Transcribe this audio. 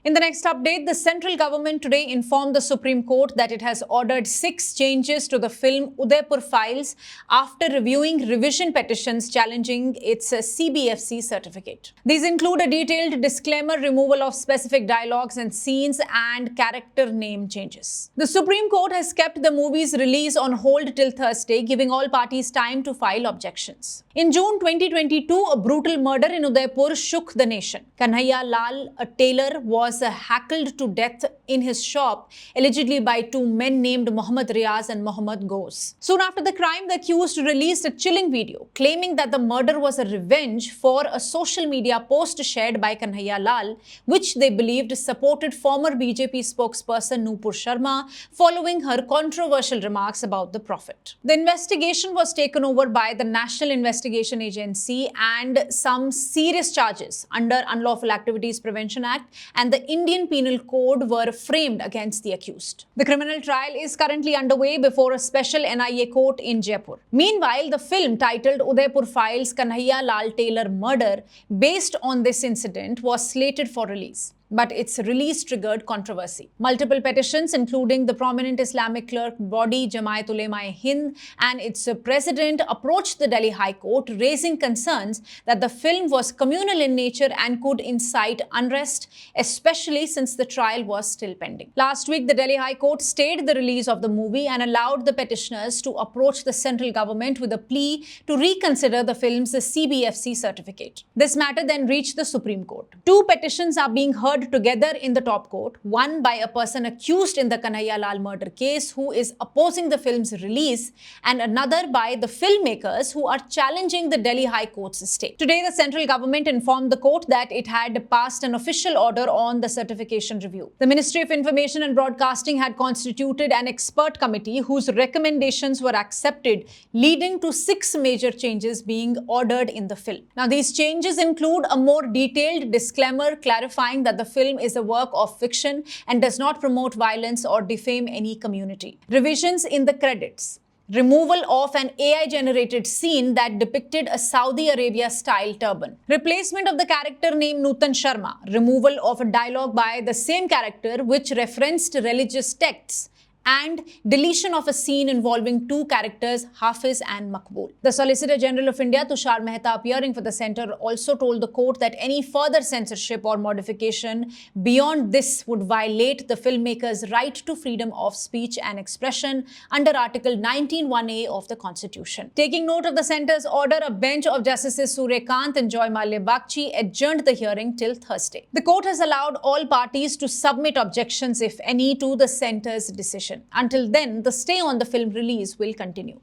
In the next update, the central government today informed the Supreme Court that it has ordered 6 changes to the film Udaipur Files after reviewing revision petitions challenging its CBFC certificate. These include a detailed disclaimer, removal of specific dialogues and scenes, and character name changes. The Supreme Court has kept the movie's release on hold till Thursday, giving all parties time to file objections. In June 2022, a brutal murder in Udaipur shook the nation. Kanhaiya Lal, a tailor, was hackled to death in his shop, allegedly by 2 men named Mohammad Riaz and Mohammad Ghoz. Soon after the crime, the accused released a chilling video claiming that the murder was a revenge for a social media post shared by Kanhaiya Lal, which they believed supported former BJP spokesperson Nupur Sharma following her controversial remarks about the Prophet. The investigation was taken over by the National Investigation Agency, and some serious charges under Unlawful Activities Prevention Act and the Indian Penal Code were framed against the accused. The criminal trial is currently underway before a special NIA court in Jaipur. Meanwhile, the film titled Udaipur Files Kanhaiya Lal Tailor Murder, based on this incident, was slated for release. But its release triggered controversy. Multiple petitions, including the prominent Islamic clerk body Jamaat Ulema-e-Hind and its president, approached the Delhi High Court, raising concerns that the film was communal in nature and could incite unrest, especially since the trial was still pending. Last week, the Delhi High Court stayed the release of the movie and allowed the petitioners to approach the central government with a plea to reconsider the film's CBFC certificate. This matter then reached the Supreme Court. 2 petitions are being heard together in the top court, one by a person accused in the Kanhaiya Lal murder case who is opposing the film's release, and another by the filmmakers who are challenging the Delhi High Court's stay. Today, the central government informed the court that it had passed an official order on the certification review. The Ministry of Information and Broadcasting had constituted an expert committee whose recommendations were accepted, leading to 6 major changes being ordered in the film. Now, these changes include a more detailed disclaimer clarifying that the film is a work of fiction and does not promote violence or defame any community. Revisions in the credits. Removal of an AI-generated scene that depicted a Saudi Arabia-style turban. Replacement of the character named Nutan Sharma. Removal of a dialogue by the same character which referenced religious texts. And deletion of a scene involving 2 characters, Hafiz and Maqbool. The Solicitor General of India, Tushar Mehta, appearing for the centre, also told the court that any further censorship or modification beyond this would violate the filmmaker's right to freedom of speech and expression under Article 19(1)(a) of the Constitution. Taking note of the centre's order, a bench of Justices Surya Kant and Joy Malia Bagchi adjourned the hearing till Thursday. The court has allowed all parties to submit objections, if any, to the centre's decision. Until then, the stay on the film release will continue.